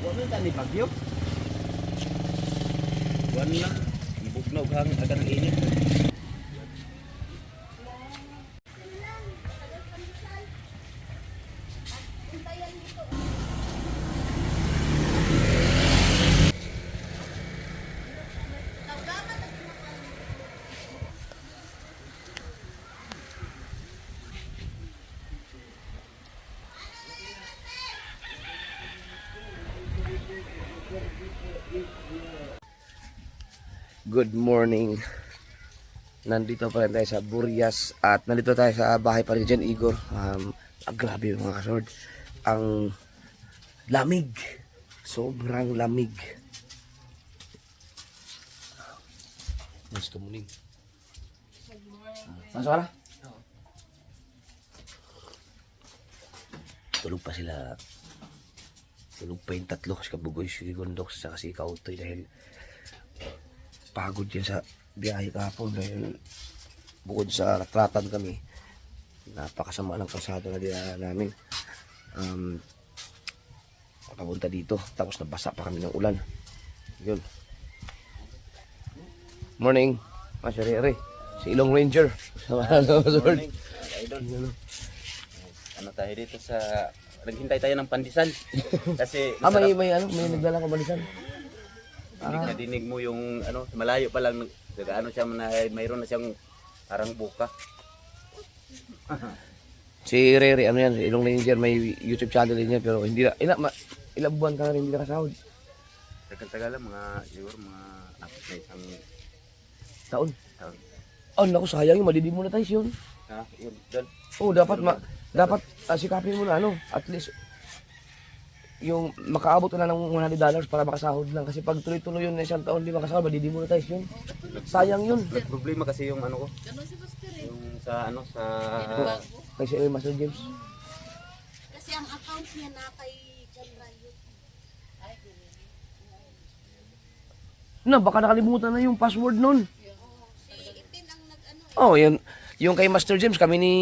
Wala na ni bagyo. Wala na. Ibugnog hang agad ng init. Good morning. Nandito pa rin tayo sa Burias at nandito tayo sa bahay pa rin Jan Igor. Grabe mga kasord. Ang lamig. Sobrang lamig. Mas kumuling. Masuk ka na? Tulog pa sila. Tulog pa yung tatlo. Si Kabugoy, si Gondok, saka si Kautoy dahil pagod yan sa biyahe kahapon dahil bukod sa natratan kami, napakasama ng kalsada na dinaanan namin. Papunta dito tapos nabasa pa kami ng ulan. Yun. Morning Masarere, si Ilong Ranger. Morning idol. Ano tayo dito sa naghintay tayo ng pandesal kasi may nagdala ko balisan. Dinig mo yung ano, malayo pa lang ano siya mayroon na siyang parang buka. Si Rere, ano yan, si Ilong Ranger, may YouTube channel din yan pero hindi na, ilang buwan ka na rin hindi nakasahod. Tagal-tagal lang, siguro mga apat na isang Taon. taon. Oh, naku, sayang yung madidemonetize yun. Ha, yun, doon. Oh, dapat sikapin mo na ano, at least yung makaabot na ng $100 para makasahod lang kasi pag tuloy-tuloy yun na isang taon di makasahod, madidemonetize yun. Sayang yun. Problema kasi yung ano ko. Yung sa ano sa Kasi Master James. Kasi ang account niya na kay John Rayo. Na, baka nakalimutan na yung password nun. Si Itin ang nag-ano. Oh, yun. Yung kay Master James, kami ni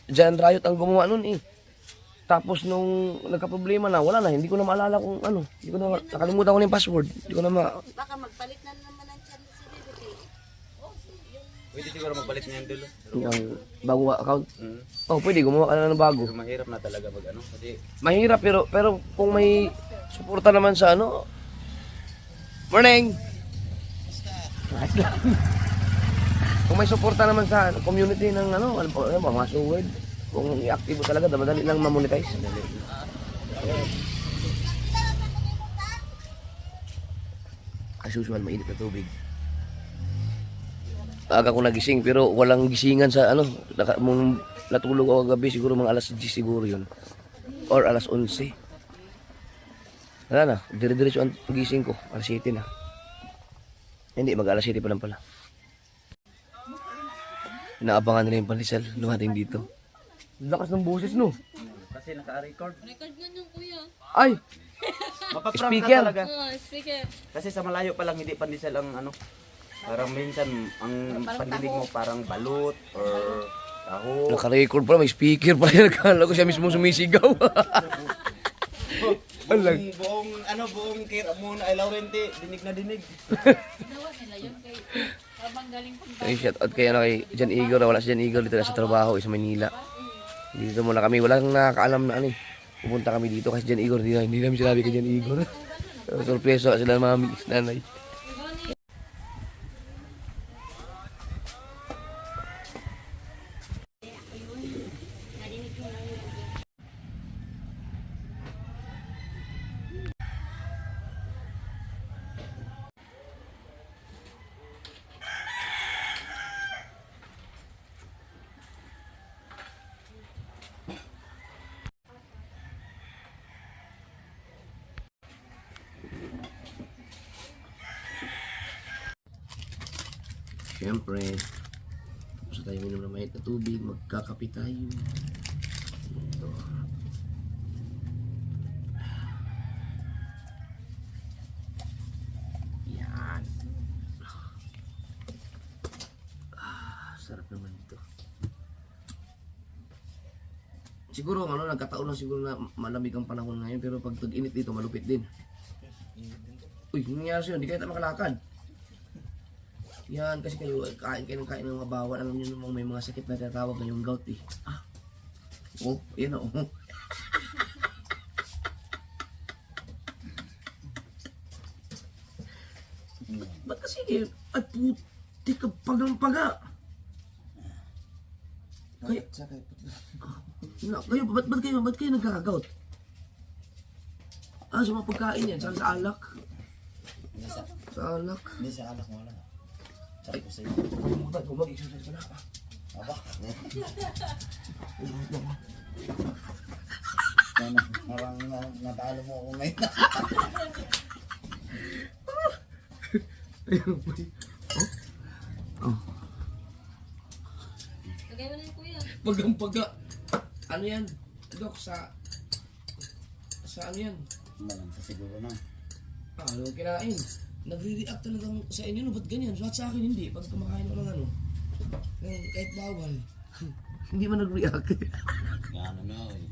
John Riot ang gumawa nun eh. Tapos nung nagka-problema na, wala na, hindi ko na maalala kung ano. Hindi ko na, nakalimutan ko na yung password. Hindi ko na Baka magpalit na naman ang channel si Riruti. pwede siguro magpalit niya yung dulo. yung bagong account. Mm. Oh, pwede, gumawa ka na ng bago. Pero mahirap na talaga mag ano kasi Mahirap pero kung may suporta naman sa ano. Morning. Kung may suporta naman sa community ng ano, mga suword. Kung i-active mo talaga, madali lang ma-monetize. As usual, mainit na tubig. Aga ko nagising pero walang gisingan sa ano. Natulog ako gabi, siguro mga alas 10 siguro yun. Or alas 11. Wala na, dire-diretso ang gising ko. Alas 7 na. Hindi, mag-alas 7 pa lang pala. Inaabangan nila yung pandesal, lumating dito. Lakas ng boses, no? kasi naka-record. Record nga nung kuya. Ay! Mapaprank Speaker. ka talaga. Oh, speaker. Kasi sa malayo pa lang hindi pandesal ang ano. Parang minsan ang pandinig mo parang balut or taho. Naka-record pa, may speaker pa rin. Nakala ko siya mismo sumisigaw. Buong kira muna ay Laurenti, dinig na dinig. Dawa nila yun kay habang galing pang Ay, shout out kay Jan Igor. Wala si Jan Igor dito na sa trabaho, sa Manila. Dito muna kami, walang nakakaalam na ano eh. Pupunta kami dito kasi Jan Igor, hindi namin sinabi kay Jan Igor. Sorpreso sila ng mami, nanay. Siyempre, gusto tayo minom ng mahit na tubig, magkakape tayo. Ito. Yan. Sarap naman ito. Siguro, nagkataon lang siguro na malamig ang panahon ngayon, pero pag tag-init dito, malupit din. Uy, nangyari sa'yo, hindi kayo tayo makalakad. Yan, kasi kayo, kain kayo ng mga bawal. Alam nyo namang may mga sakit na tinatawag na yung gout eh. Ah. Oh, yan o. Oh. Ba't kasi kayo, ay puti ka pagang-paga. Kayo, ba't kayo nagkakagout? Ah, sa mga pagkain yan, sa alak. Sa alak. Hindi sa anak mo lang. Tsaka po sa'yo. Ba't kung mag-exercise ka na ka? Aba. Parang natalo mo ako ngayon. Oh. Lagay mo na yung kuya. Pagang-paga. Ano yan? Dok, sa ano yan? Malang sa siguro na. Ah, ano kinain? Nagre-react talagang sa inyo, no? Ba't ganyan? Sa akin hindi. Pag kumakain ko ng ano, kahit bawal. Hindi man nag-react. Yan ano eh.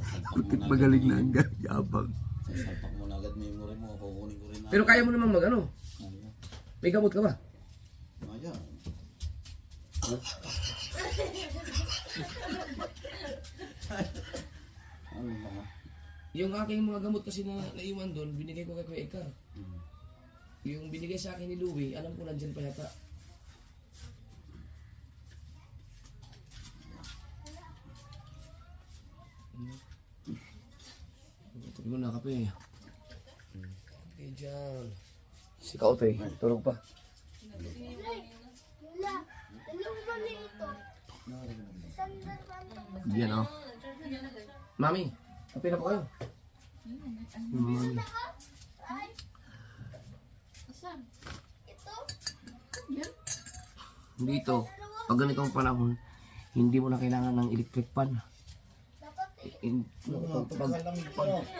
Sasalpak mo na agad. Magaling na ang yabang. Sasalpak mo na agad memory mo. Kukunin ko rin na. Pero kaya mo namang mag-ano? Ano? May gamot ka ba? Ayan. Ano ba? Yung aking mga gamot kasi na naiwan doon, binigay ko kay Kuya Ekar. Yung binigay sa akin ni Louie, alam ko nandyan pa yata. Tabi mo na kape. Okay dyan. Si Kaote, tulog pa. Yan o. Mami, kape na po kayo. Mami. Dito, pag ganitong panahon, hindi mo na kailangan ng electric fan.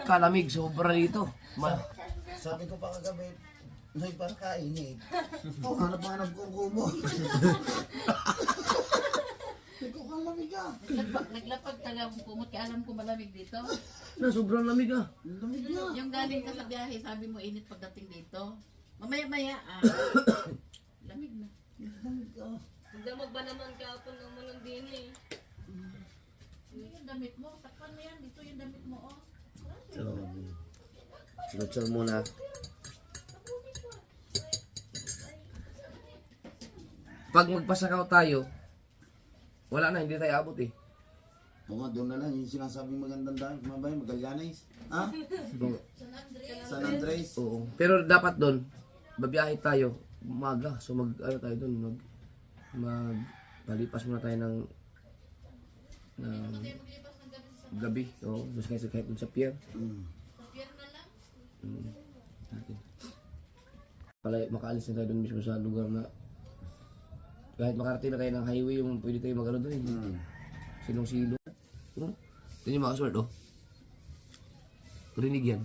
Kalamig, sobra dito. Sabi ko pa kagabi, Noy, para kainit. Oh, hanap-hanap ko ang kumo. Hindi ko kalamig ah. Naglapag taga kumot kaya alam ko malamig dito. Na, sobrang lamig ah. Lamig na. Yung galing ka sa biyahe, sabi mo init pagdating dito. Mamaya-maya, lamig na. Lamig ah. Damag ba naman kahapon ng manong din eh. Yung damit mo, takpan mo yan. Dito yung damit mo, oh. So, sunod-sunod muna. Pag magpasakaw tayo, wala na, hindi tayo abot eh. Oo nga, doon na lang yung sinasabing magandang dahil. Kumabay, Magallanes. Ha? San Andres. Oo. Pero dapat doon, babiyahe tayo umaga. So ano tayo doon, palipas muna tayo ng gabi. Oo, doon kahit doon sa pier. Natin. Makaalis na tayo doon mismo sa lugar na kahit makarating na tayo ng highway yung pwede tayo mag-ano doon. Silong-silo. Ito yung mga kasword, oh. Narinig yan.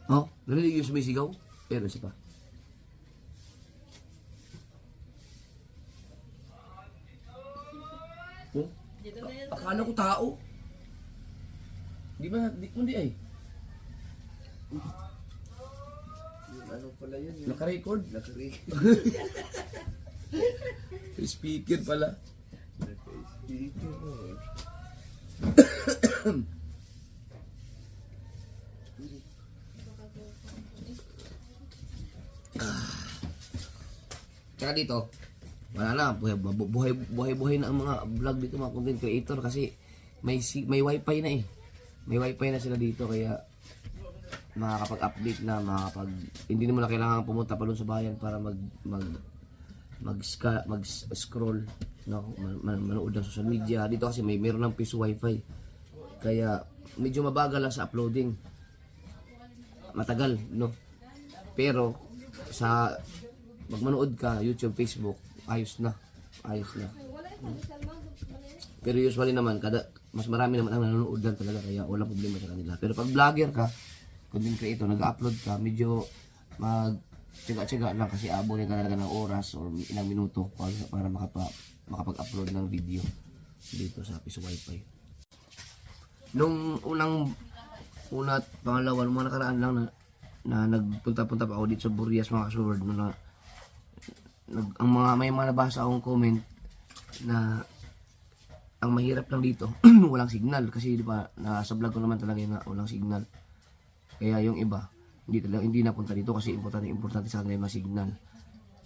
Oh, narinig yung sumisigaw. Pero isa pa. Oh, akala ko tao. Di ba? Hindi ay. Ano pala yun? Naka-record. Naka-record. Speaker pala. Tsaka dito, wala na, buhay na ang mga vlog dito, mga content creator kasi may wifi na eh. May wifi na sila dito kaya makakapag-update na, hindi naman na kailangan pumunta pa doon sa bayan para mag-scroll, no, manood ng social media. Dito kasi meron ng piso wifi. Kaya medyo mabagal lang sa uploading. Matagal, no. Pero sa magmanood ka, YouTube, Facebook, ayos na. Pero usually naman, mas marami naman ang nanonood lang talaga, kaya walang problema sa kanila. Pero pag vlogger ka, content creator, nag-upload ka, medyo tiyaga-tiyaga lang kasi abot ka talaga ng oras o ilang minuto para makapag-upload ng video dito sa piso wifi. Nung unang Una at pangalawa, nung mga nakaraan lang na nagpunta-punta pa ako dito sa Burias mga kasword. May mga nabasa akong comment na ang mahirap lang dito, walang signal. Kasi di ba, nasa vlog ko naman talaga yun na walang signal. Kaya yung iba, hindi napunta dito kasi importante sa kanila yung signal.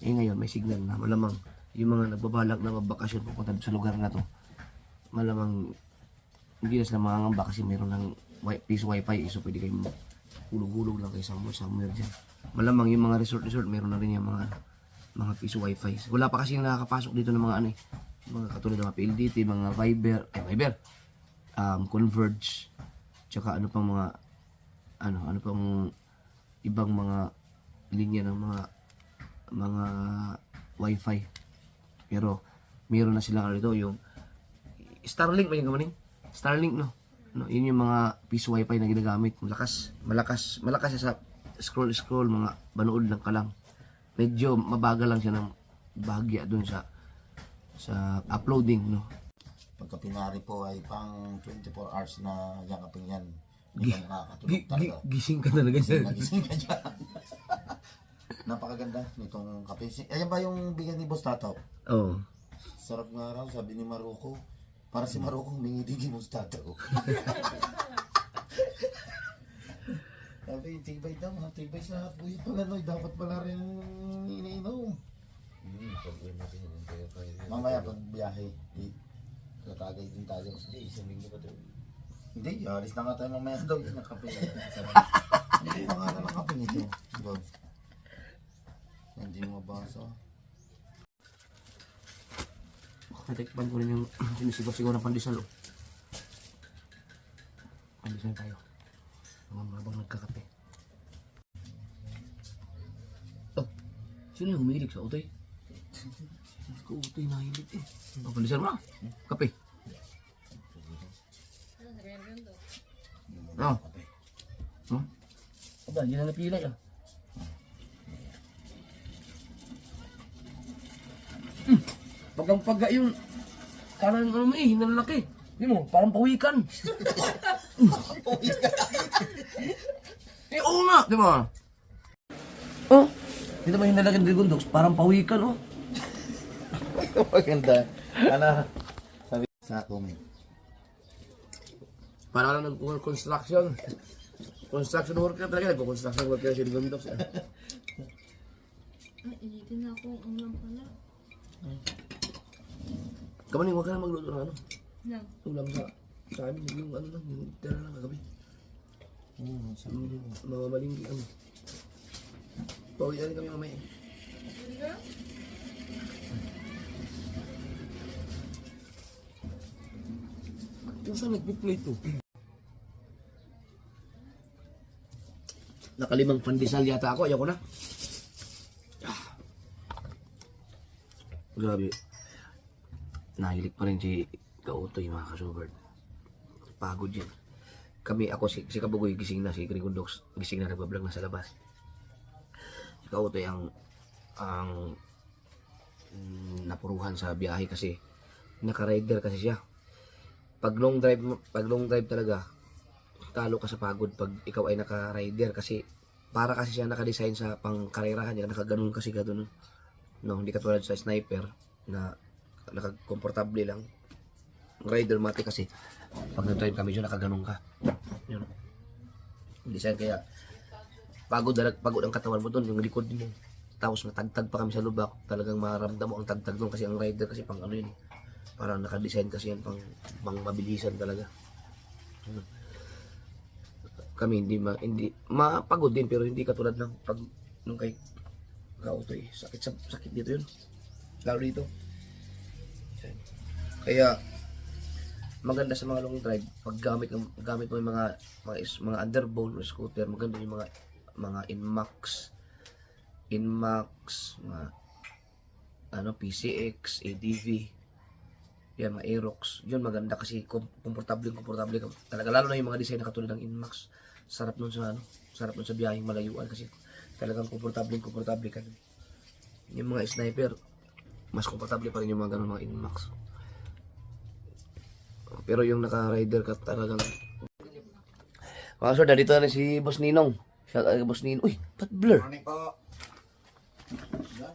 Eh ngayon, may signal na. Malamang yung mga nagbabalak na magbakasyon pupunta sa lugar na to, malamang hindi na sila mangangamba kasi meron ng piece wifi, so pwede kayong hulog-hulog lang kayo somewhere dyan. Malamang yung mga resort meron na rin yung mga piece wifi. Wala pa kasi nakakapasok dito ng mga mga katulad ng mga PLDT, mga Viber, Converge, tsaka ano pang ibang mga linya ng mga wifi. Pero meron na silang dito yung Starlink ba yung gamanin? Starlink no, yun yung mga piece wifi na ginagamit. Malakas siya sa scroll mga banood lang ka lang. Medyo mabagal lang siya ng bahagya dun sa uploading no. Pagka pinari po ay pang 24 hours na yakapin yan. Hindi ka nakakatulog talaga. Gising ka talaga siya. Nagising ka dyan. Napakaganda nitong kape. Ayan ba yung bigyan ni Boss Tato? Oo. Sarap nga raw, sabi ni Maruko. Para si Maruko humingi kay Boss Tato. Sabi, tibay daw, tibay sa puyo pala, Noy. Dapat pala rin iniinom. Mamaya pag biyahe, tatagay din tayo. Hindi, isang linggo pa ito. Hindi, alis na nga tayo mamaya daw yung kape. Hindi pa nga ng kape nito. Hindi mo mabasa. Natikpan ko rin yung sinisigaw-sigaw ng pandesal. Pandesal tayo. Habang nagkakape. Oh, sino yung humilig sa utoy? Sa utoy nahilig eh. Oh, pandesal mo na. Kape. Oh. Hmm? Aba, yun na napilay ah. Pagka yung kanan ano mo eh, hinalaki. Hindi mo, parang pawikan. Eh, oo nga, di ba? Oh, dito ba hinalaki ng Dragon Dogs? Parang pawikan, oh. Maganda. Ano? Sabi sa comment. Parang lang nag-construction. Construction worker talaga, nag-construction worker si Dragon Dogs. Ay, initin na akong ulam pala. Kamaning, huwag ka na magluto ng ano. Nang. Ulam sa amin, yung ano lang, yung tira lang kagabi. Mga malinggi, ano. Pawian kami mamaya. Yung saan nag-plate to? Nakalimang pandesal yata ako, ayaw ko na. Grabe. Nahilig pa rin si Kautoy mga kasubert. Pagod yan. Ako si Kabugoy gising na, si Grigondox gising na, nagbablog na sa labas. Si Kautoy ang napuruhan sa biyahe kasi naka-rider kasi siya. Pag long drive talaga, talo ka sa pagod pag ikaw ay naka-rider kasi para kasi siya naka-design sa pang-karerahan niya, nakaganon kasi ka doon. No, hindi katulad sa sniper na naka-komportable lang. Rider mati kasi pag nag-drive kami dyan, nakaganon ka. Yun. Design kaya pagod ang katawan mo doon, yung likod mo. Tapos matagtag pa kami sa lubak, talagang maramdam mo ang tagtag doon kasi ang rider kasi pang ano yun. Parang naka-design kasi yan pang mabilisan talaga. Kami hindi mapagod din pero hindi katulad ng pag nung kay Kautoy. Sakit dito yun. Lalo dito. Kaya maganda sa mga long drive pag gamit mo yung mga underbone o scooter, maganda yung mga Inmax, mga PCX, ADV, yan, mga Aerox. Yun maganda kasi komportable ka. Talaga lalo na yung mga design na katulad ng Inmax. Sarap nun sa biyaheng malayuan kasi talagang komportable ka. Yung mga sniper, mas komportable pa rin yung mga ganun mga Inmax. Pero yung naka-rider ka talagang Mga sir, dito na rin si Boss Ninong. Shout out kay Boss Ninong. Uy, ba't blur? Morning po.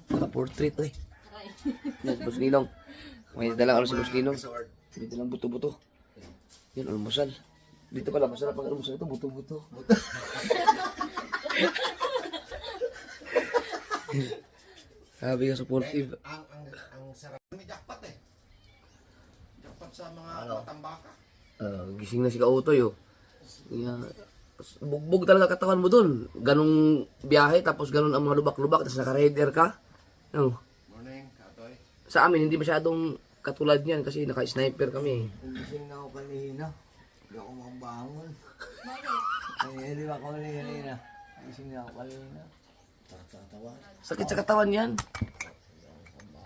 Naka-portrait, uy. Yan, si Boss Ninong. May dalang ano si Boss Ninong. Dito lang buto-buto. Yan, almusal. Dito pala, masarap ang almusal ito, buto-buto. Sabi ka supportive. Ang sarap. May jackpot eh. Jackpot sa mga tambaka. Gising na si Kautoy, oh. Yeah. Bugbog talaga katawan mo dun. Ganong biyahe, tapos ganon ang mga lubak-lubak, tapos naka-rider ka. No. Morning, Katoy. Sa amin, hindi masyadong katulad niyan kasi naka-sniper kami. Gising na ako kanina. Hindi ako mabangon. Hindi ba ako kanina? Gising na ako kanina. Sakit sa katawan yan.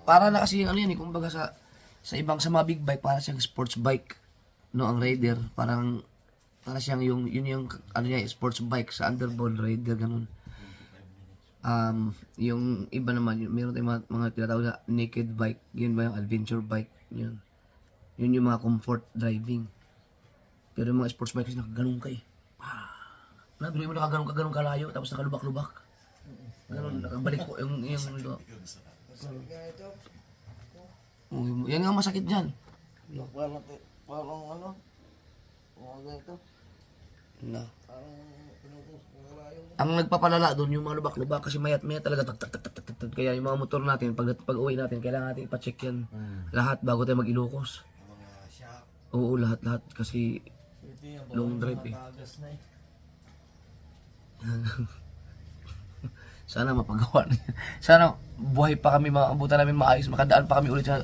Para na kasi ano yan, kumbaga sa ibang sa mga big bike, para siyang sports bike. No, ang rider, para siyang yun yung ano niya, sports bike sa underboard rider, ganun. Yung iba naman, meron tayong mga tinatawag na naked bike, yun ba yung adventure bike, yun. Yun yung mga comfort driving. Pero yung mga sports bike kasi nakaganon ka eh. Nabili mo nakaganon kalayo, tapos nakalubak-lubak. Ganun, nakabalik ko yung yan nga masakit dyan. Parang ano? Mga ganito. Na. Parang pinupos ko malayo. Ang nagpapalala doon yung mga lubak-lubak kasi mayat talaga tak. Kaya yung mga motor natin pag uwi natin kailangan natin ipa-check yan lahat bago tayo mag-Ilocos. Mga shock. Oo, lahat kasi Ito yung long drive eh. matagas na eh. Sana mapagawa na yan. Sana buhay pa kami, maabutan namin maayos, makadaan pa kami ulit sa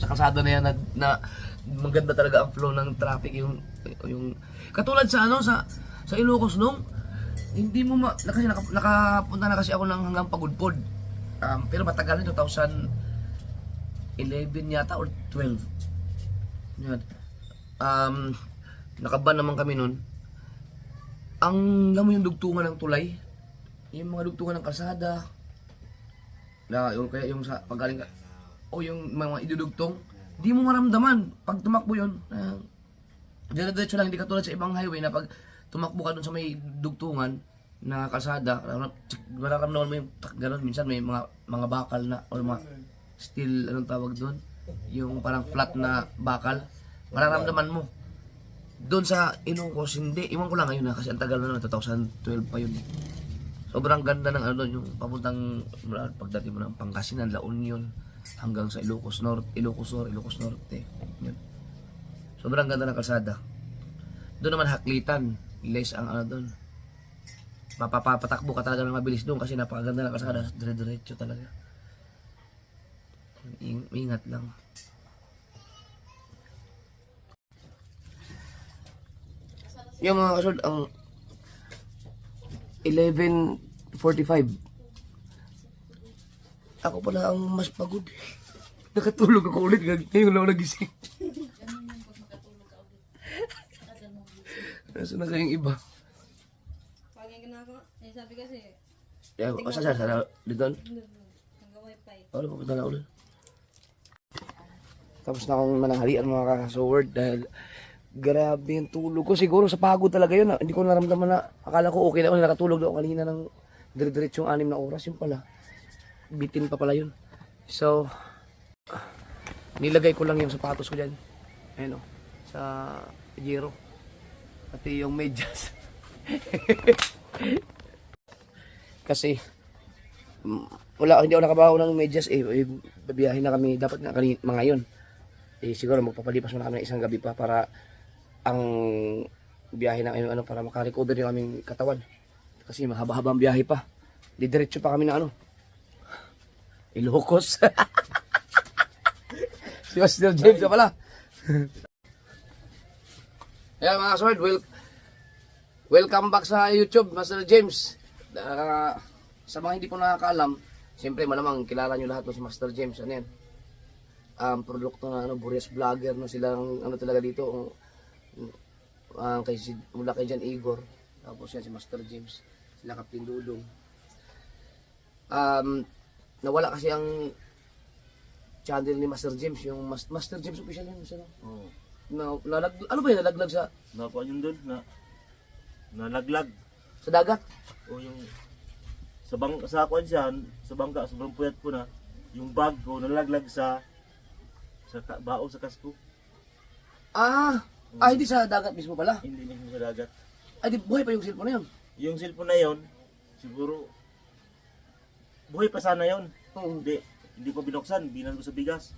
kalsada na yan na maganda talaga ang flow ng traffic yung katulad sa sa Ilocos nung hindi mo kasi nakapunta na kasi ako ng hanggang Pagudpod. Pero matagal na 2011 yata or 12. Yan. Nakaban naman kami nun. Ang alam mo yung dugtungan ng tulay, yung mga dugtungan ng kalsada, na yung kaya yung sa pagaling ka o yung mga idudugtong, di mo maramdaman pag tumakbo yun. Diretso lang, hindi katulad sa ibang highway na pag tumakbo ka dun sa may dugtungan na kalsada, mararamdaman mo yung gano'n. Minsan may mga bakal na o mga steel, anong tawag doon, yung parang flat na bakal, mararamdaman mo. Doon sa Ilocos, hindi. Iwan ko lang ngayon na kasi ang tagal na 2012 pa yun. Sobrang ganda ng ano doon, yung papuntang pagdating mo ng Pangasinan, La Union, hanggang sa Ilocos Norte, Ilocos Sur, Ilocos Norte. Yun. Sobrang ganda ng kalsada. Doon naman Haklitan, less ang ano doon. Mapapatakbo ka talaga ng mabilis doon kasi napakaganda ng kalsada, dire-diretso talaga. Ingat lang. Yung mga kasod, ang 11:45. Ako pala ang mas pagod. Nakatulog ako ulit. Ngayon lang ako nagising. Nasa na kayong iba? Pag yung ginagawa, sabi kasi, Yeah, sa dito? nag-wifi. Wala, papunta na ulit. Tapos na akong mananghalian mga kasoword dahil grabe yung tulog ko. Siguro sa pagod talaga yun. Hindi ko naramdaman na, akala ko okay na ako. Nakatulog daw kanina ng dire-diretso yung 6 na oras. Yung pala, bitin pa pala yun. So, nilagay ko lang yung sapatos ko dyan. Ayun o, sa Giro. Pati yung medyas. Kasi, hindi ako nakabaho ng medyas babiyahin na kami. Dapat nga mga yun. Siguro magpapalipas muna kami ng isang gabi pa para ang biyahe na ngayon para makarecover yung aming katawan. Kasi mahaba-habang biyahe pa. Didiretso pa kami na Ilocos. Si Master James na pala. Kaya mga sword, welcome back sa YouTube, Master James. Sa mga hindi po nakakaalam, siyempre malamang kilala nyo lahat si Master James. Ano yan? Produkto na Burias Vlogger na sila talaga dito. Mula kay Jan Igor, tapos yan si Master James, sila Captain Dudong. Nawala kasi ang channel ni Master James, yung Master James official yun. Ano ba yun, nalaglag sa Nakuha yun doon na nalaglag. Sa dagat. O yung sa kuan siya, sa bangka, sobrang puyat ko na. Yung bag ko nalaglag sa bao sa kasko. Hindi sa dagat mismo pala. Hindi mismo sa dagat. Ay, di buhay pa yung cellphone na yun. Yung cellphone na yon, siguro buhay pa sana yon. Oo. Hindi ko binuksan, binan ko sa bigas.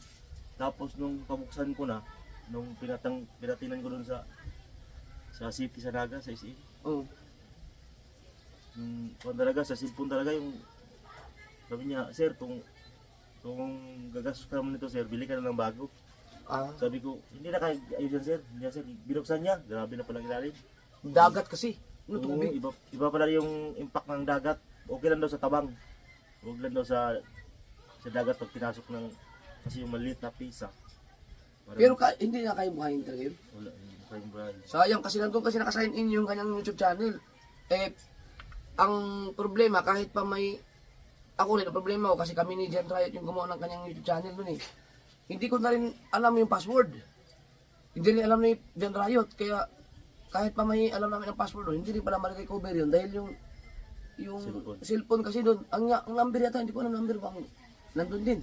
Tapos nung pabuksan ko na, nung pinatinan ko dun sa city sa Naga, sa SE. Oo. Yung talaga, sa cellphone talaga yung sabi niya, sir, kung gagastos ka naman nito, sir, bili ka na ng bago. Sabi ko, hindi na kaya ayos yan, sir. Hindi yan, sir. Binuksan niya, grabe na palang ilalim. Dagat kasi. Oo, Tubig. iba pala yung impact ng dagat. Okay lang daw sa tabang. Huwag lang daw sa dagat pag pinasok ng kasi yung maliit na pisa. Pero hindi na kayo buhayin talaga yun. Wala, hindi na kayong buhay. Sayang kasi nandun kasi nakasign in yung kanyang YouTube channel. Ang problema kahit pa may ako rin ang problema ko kasi kami ni Jen Riot yung gumawa ng kanyang YouTube channel nun eh. Hindi ko na rin alam yung password. Hindi rin alam ni Jen Riot kaya kahit pa may alam namin ang password doon, hindi rin pala ma-recover yun dahil yung cellphone kasi doon, ang number yata, hindi ko alam number bang nandun din.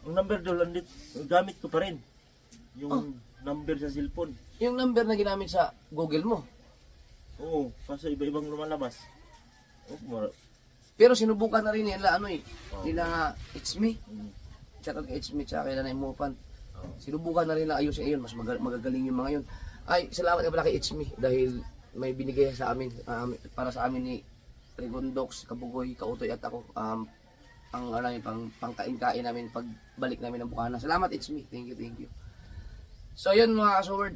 Ang number doon, gamit ko pa rin. Yung number sa cellphone. Yung number na ginamit sa Google mo. Oo, kaso iba-ibang lumalabas. Pero sinubukan na rin nila nila It's Me. Mm. Tsaka kay It's Me, tsaka kay Nanay Mopan. Sinubukan na rin na ayusin ayun, mas magagaling yung mga yun. Ay, salamat ka pala kay It's Me dahil may binigay sa amin, para sa amin ni Rigondox, Kabugoy, Kautoy at ako. Ang pangkain-kain namin pagbalik namin ng Bukana. Salamat It's Me. Thank you. So yun mga kasword,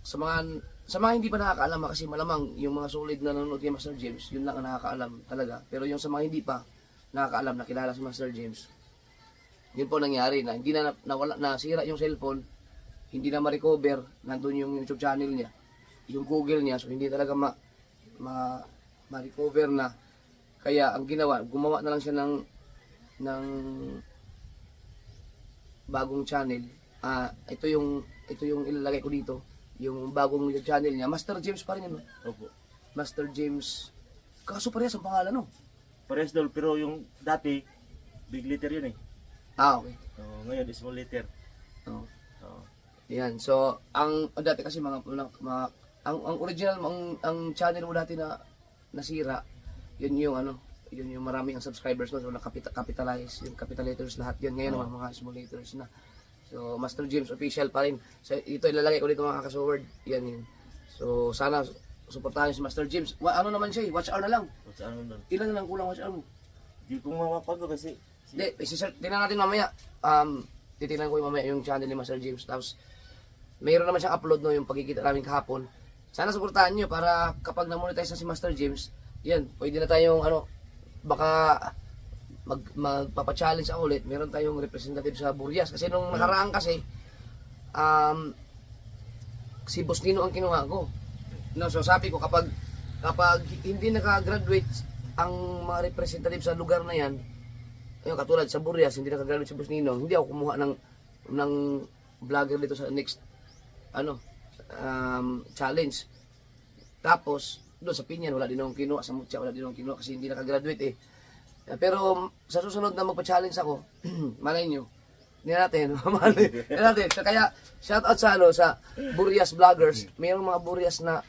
sa mga hindi pa nakakaalam kasi malamang yung mga solid na nanonood kay Master James, yun lang ang nakakaalam talaga. Pero yung sa mga hindi pa nakakaalam, nakilala si Master James, yun po nangyari na hindi na nawala, nasira yung cellphone, hindi na ma-recover, nandun yung YouTube channel niya, yung Google niya, so hindi talaga ma-recover na. Kaya ang ginawa, gumawa na lang siya ng bagong channel. Ito yung ilalagay ko dito, yung bagong YouTube channel niya. Master James pa rin yun. Opo. Master James. Kaso parehas ang pangalan, no? Parehas daw, pero yung dati, big letter yun eh. Okay. Ngayon, small letter. Oh. Yan. So, ang dati kasi ang original ang channel mo dati na nasira, yun yung maraming ang subscribers no, so capitalize, yung capital letters lahat yun. Ngayon naman mga small letters na. So, Master James official pa rin. So, ito ilalagay ko dito mga kakasword. Yan. So, sana suportahan si Master James. Ano naman siya, watch hour na lang. Watch hour na lang. Ilan na lang kulang watch hour mo? Hindi ko mapapag kasi. Hindi, tingnan natin mamaya. Titingnan ko yung mamaya yung channel ni Master James. Tapos, mayroon naman siyang upload no, yung pagkikita namin kahapon. Sana suportahan nyo para kapag na-monetize na si Master James, yan, pwede na tayong baka magpapa-challenge ako ulit. Meron tayong representative sa Burias. Kasi nung nakaraan kasi, si Boss Nino ang kinuha ko. No, so sabi ko kapag hindi naka-graduate ang mga representative sa lugar na yan, ayun, katulad sa Burias, hindi naka-graduate si Boss Nino, hindi ako kumuha ng vlogger dito sa next challenge. Tapos doon sa Pinyan wala din akong kinuha, sa Mutya wala din akong kinuha kasi hindi naka-graduate eh. Pero sa susunod na magpa-challenge ako, malay nyo, hindi natin. So, kaya shout out sa Burias vloggers. Mayroong mga Burias na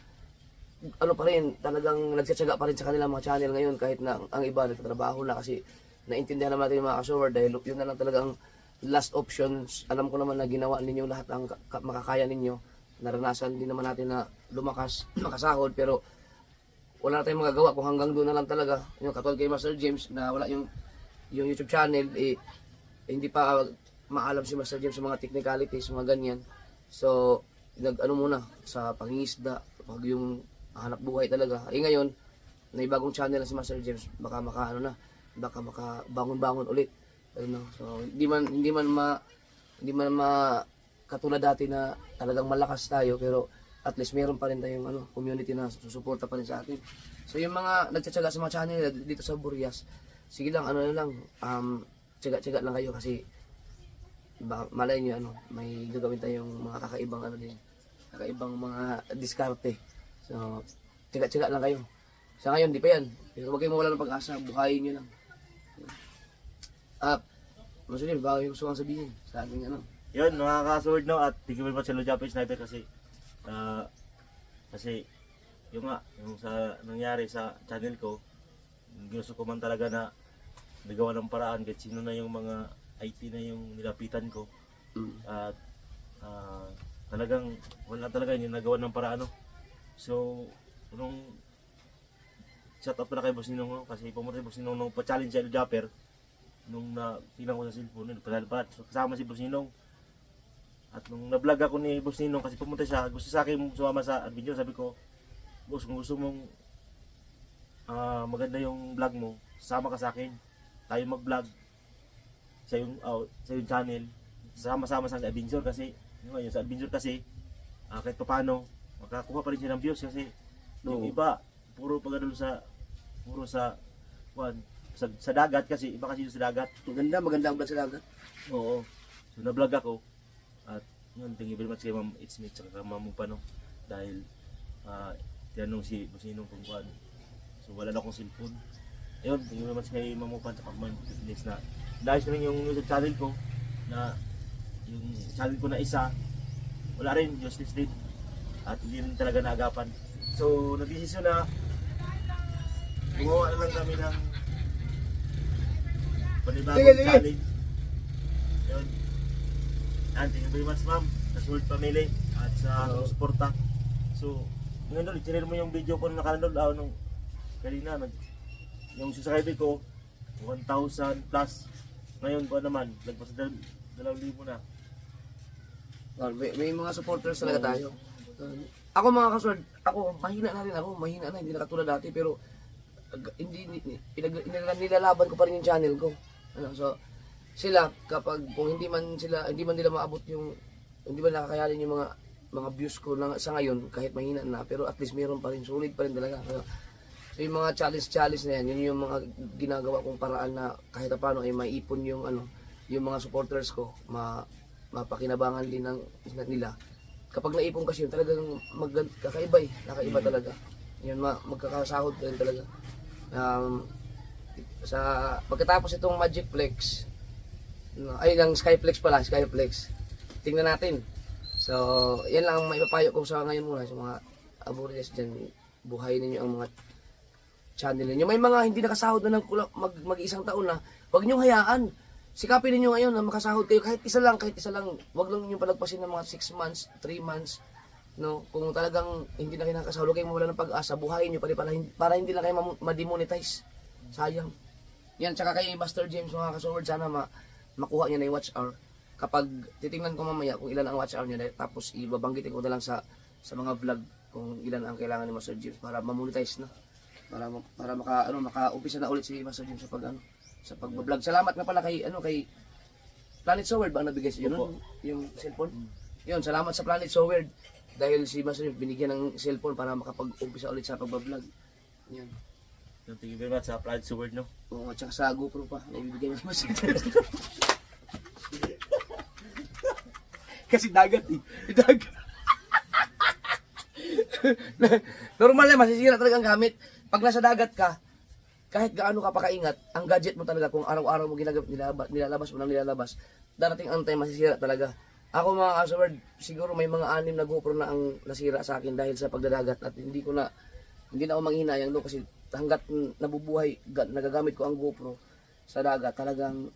pa rin, talagang nagtsatsaga pa rin sa kanilang mga channel ngayon kahit na ang iba nagtatrabaho na kasi naintindihan naman natin yung mga kasawar dahil yun na lang talagang last options. Alam ko naman na ginawa ninyo lahat ang makakaya ninyo. Naranasan din naman natin na makasahod pero wala na tayong magagawa kung hanggang doon na lang talaga. Yung katulad kay Master James na wala yung YouTube channel, hindi pa maalam si Master James sa mga technicalities, mga ganyan. So, muna sa pangingisda, pag yung hanap buhay talaga. Ngayon, may bagong channel na si Master James, baka makabangon-bangon ulit. So, hindi man katulad dati na talagang malakas tayo, pero at least meron pa rin tayong community na susuporta pa rin sa atin. So yung mga nagtsatsaga sa mga channel dito sa Burias, sige lang, tsaga-tsaga lang kayo kasi malay nyo, may gagawin tayong mga kakaibang kakaibang mga diskarte. So, tiyaga-tiyaga lang kayo. Sa ngayon, di pa yan. Pero huwag kayong mawala ng pag-asa, buhayin nyo lang. Maso din, bago yung gusto kang sabihin sa ating ano. Yun, mga ka-sword no, at thank you very much sa Lord Japanese Sniper kasi yung nga, yung sa nangyari sa channel ko, gusto ko man talaga na nagawa ng paraan kahit sino na yung mga IT na yung nilapitan ko. At talagang wala talaga yung nagawa ng paraan no. So, nung shout out pala kay Boss Ninong no, kasi pumunta si Boss Ninong nung pa-challenge si Lord Japper nung tingnan ko sa cellphone, nagpadalpad. So, kasama si Boss Ninong. At nung na-vlog ako ni Boss Ninong kasi pumunta siya, gusto sa akin sumama sa adventure, sabi ko, Boss, kung gusto mong maganda yung vlog mo, sasama ka sa akin. Tayo mag-vlog sa yung channel. Sama-sama sa adventure kasi yung sa adventure kasi kahit paano makakuha pa rin siya ng views kasi yung iba puro pagano sa dagat kasi iba kasi yung sa dagat. Maganda ang vlog sa dagat. Oo. So na-vlog ako at yun, thank you very much kay Ma'am It's Me tsaka Ma'am Pano dahil tinanong si Bosinong kung kuhan. So wala na akong cellphone. Ayun, thank you very much kay Ma'am Pan tsaka Ma'am Fitness na dahil na rin yung YouTube channel ko na yung channel ko na isa wala rin, useless din at hindi rin talaga naagapan. So nag-desisyon na gumawa na lang kami ng panibagong challenge. Yun. And thank you very much ma'am sa Sword Family at sa suporta. So ngayon doon, i-share mo yung video ko na nakanood nung kanina yung subscriber ko 1,000 plus. Ngayon ko naman lagpas sa 2,000 na. May mga supporters talaga tayo. Ako mga kasword, mahina na, hindi na katulad dati, pero nilalaban ko pa rin yung channel ko. So, sila, kung hindi man nila maabot hindi man nakakayanin yung mga views ko sa ngayon, kahit mahina na, pero at least meron pa rin, sulit pa rin talaga. So, yung mga challenge na yan, yun yung mga ginagawa kong paraan na kahit paano ay maipon yung mga supporters ko, mapakinabangan din nila. Kapag naipon kasi yun, talagang kakaiba talaga. Yun, magkakasahod ka rin talaga. Pagkatapos itong Magic Flex, ng Skyflex pala, tingnan natin. So, yan lang ang maipapayo ko sa ngayon muna, sa mga aburedes dyan, buhay ninyo ang mga channel ninyo. May mga hindi nakasahod na mag-isang taon na, huwag niyong hayaan. Sikapin niyo ngayon na makasahod kayo kahit isa lang. Wag lang niyo palagpasin ng mga 6 months, 3 months, no? Kung talagang hindi na kayo nakasahod, huwag kayong mawala ng pag-asa, buhayin niyo para hindi lang kayo ma-demonetize. Sayang. Yan, tsaka kay Buster James mga kasword, sana makuha niya na yung watch hour. Kapag titingnan ko mamaya kung ilan ang watch hour niya, tapos ibabanggitin ko na lang sa mga vlog kung ilan ang kailangan ni Buster James para ma-monetize na. Para maka-umpisa na ulit si Buster James sa pagbablog. Salamat nga pala kay Planet So Weird ba ang nabigay sa iyo yung cellphone? Yun, salamat sa Planet So Weird dahil si Master binigyan ng cellphone para makapag-umpisa ulit sa pagbablog. Yan. Thank you very much sa Planet So Weird no. Oo, at saka sa GoPro pa na ibibigay ng Master. Kasi dagat dagat. Normal na masisira talaga ang gamit. Pag nasa dagat ka, kahit gaano ka pa kaingat, ang gadget mo talaga kung araw-araw mo nilalabas mo nang nilalabas, darating ang time masisira talaga. Ako mga kasword, siguro may mga 6 na GoPro na ang nasira sa akin dahil sa pagdadagat at hindi na ako manghinayang doon kasi hanggat nabubuhay, nagagamit ko ang GoPro sa dagat, talagang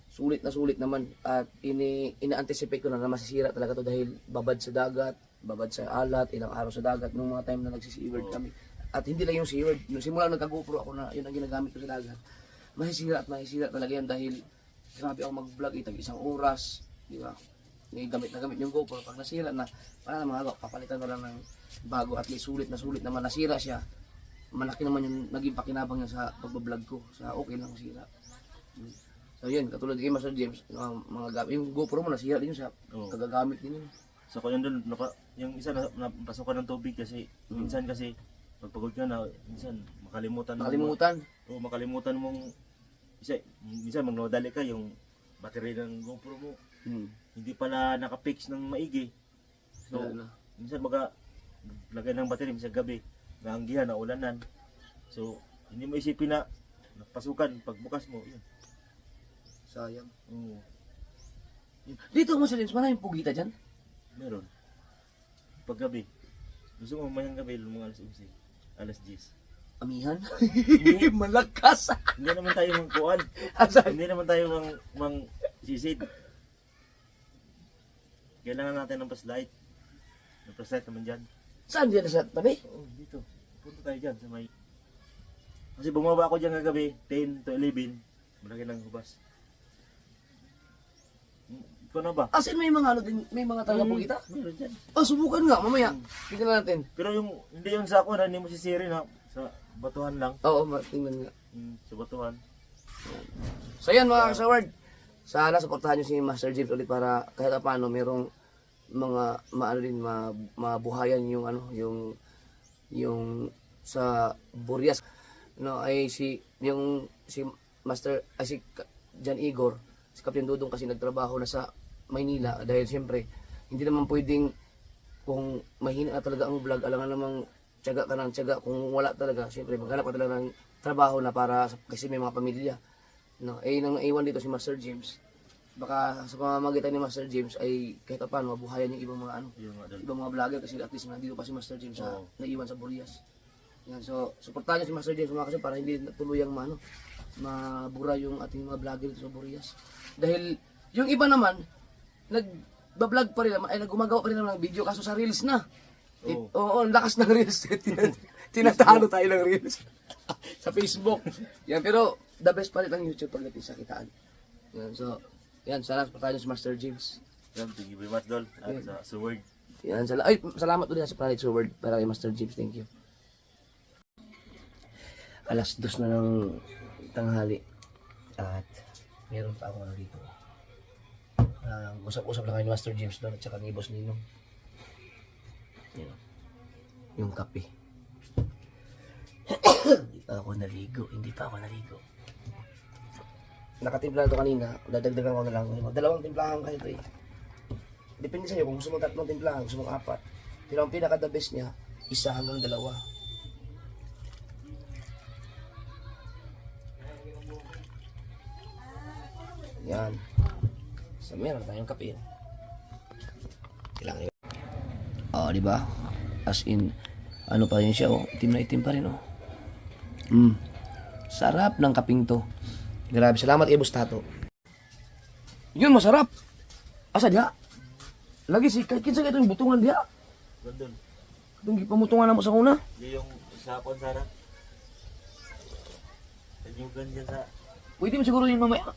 sulit naman at ina-anticipate ko na masisira talaga to dahil babad sa dagat, babad sa alat, ilang araw sa dagat nung mga time na nagsisiward kami. At hindi lang yung seaward, simula nagka-GoPro ako na yun ang ginagamit ko sa dagat. Masisira talaga yan dahil grabe ako mag-vlog, itag 1 oras, di ba? Gamit yung GoPro, pag nasira na, para mga papalitan na lang ng bago, at least sulit naman, nasira siya. Malaki naman yung naging pakinabang niya sa pagbablog ko, sa okay lang sira. So yun, katulad kay Master James, yung GoPro mo nasira din yun sa kagagamit din yun. So kung yun doon, yung isa napasukan ng tubig kasi, minsan kasi, pagpagod ka na, minsan makalimutan mong minsan magnawadali ka yung battery ng GoPro mo hindi pala nakapix ng maigi, so minsan lagay ng battery minsan gabi, naanggihan, naulanan. So, hindi mo isipin na pasukan pagbukas mo, yun. Sayang. Oo, Dito mo sa James, maraming pugita dyan. meron. Paggabi. Gusto mo mamayang gabi, mga alas 11, alas 10. Amihan? Hindi, Malakas. hindi naman tayo mangkuan. Asan? Hindi naman tayo mang sisid. Kailangan natin ng flashlight. May flashlight naman dyan. Saan dyan sa tabi? Oo, dito. Punta tayo dyan sa may... Kasi bumaba ako dyan kagabi, 10 to 11. Malaki ng hubas. Ikaw na ba? As in, may mga ano din, may mga talaga pugita? Meron dyan. Oh, subukan nga, mamaya. Tingnan natin. Pero yung, hindi yung sa ako na, hindi mo sisiri na. Sa batuhan lang. Oo, tingnan nga. Sa batuhan. So yan mga kasaward, sana supportahan nyo si Master James ulit para kahit paano merong mga maano din mabuhayan yung ano yung sa Burias no ay si Master ay si John Igor, si Captain Dudong kasi nagtrabaho na sa Maynila dahil siyempre hindi naman pwedeng kung mahina na talaga ang vlog alangan namang tiyaga ka ng tiyaga kung wala talaga siyempre maghanap ka talaga ng trabaho na para kasi may mga pamilya. No, nang iwan dito si Master James. Baka sa pamamagitan ni Master James ay kahit paano mabuhayan yung ibang mga Yung mga dal- ibang mga vlogger kasi at least nandito pa si Master James sa Oo. naiwan sa Burias. Yan, so suportahan niyo si Master James mga kasi para hindi tuluyang mabura yung ating mga vlogger dito sa Burias. Dahil yung iba naman nagba-vlog pa rin naman ay gumagawa pa rin naman ng video kaso sa reels na. Oo. Oo, ang lakas ng reels. Tinatalo tayo ng reels sa Facebook. Yan, pero the best pa rin ang YouTube pagdating sa kitaan. Yan, so, yan, sana supportahan niyo si Master James. Yan, thank you very much, Dol. At sa word. Yan, salamat ulit sa Planet Sword para kay Master James. Thank you. Alas 2 na ng tanghali at meron pa ako ano dito. Usap-usap lang kayo ni Master James doon at saka ni Boss Ninong. Yan. Yung kape. Hindi pa ako naligo. Nakatimpla na ito kanina, dadagdagan ko na lang. Dalawang timplahan kayo ito eh. Depende sa'yo kung gusto mong 3 timplahan, gusto mong 4. Pero ang pinaka-the best niya, 1 hanggang 2. Yan. So, meron tayong kape. Kailangan yun. Oo, di ba? As in, ano pa rin siya, oh. Itim na itim pa rin, oh. Sarap ng kaping to. Grabe, salamat kay Boss Tato. Yun, masarap. Asa diha? Lagi si kinsa ka itong butungan diha? Dol. Itong gipamutungan na mo sa una. Yung sa konsara. Yung ganyan sa... Pwede mo siguro yun mamaya.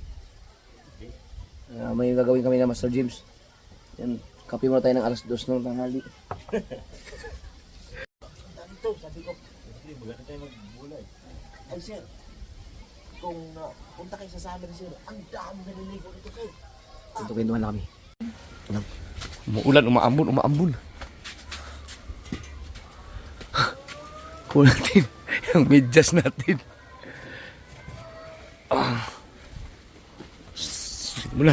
May gagawin kami na Master James. Yan, kape mo tayo ng alas 2 ng tanghali. Dito, sabi ko, maganda tayo magbulay. Ay, sir, kung punta kayo sa summer, sir, ang dami naliligo dito, sir. Ito kwentuhan na kami. Umuulan, umaambon. Kuha natin yung medyas natin. Mula.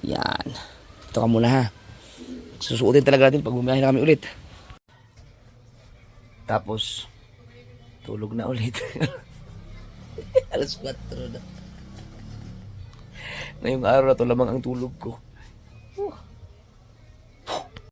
Yan. Ito ka muna ha. Susuotin talaga natin pag bumiyahe na kami ulit. Tapos, tulog na ulit. Alas 4 na. Ngayong araw na to lamang ang tulog ko.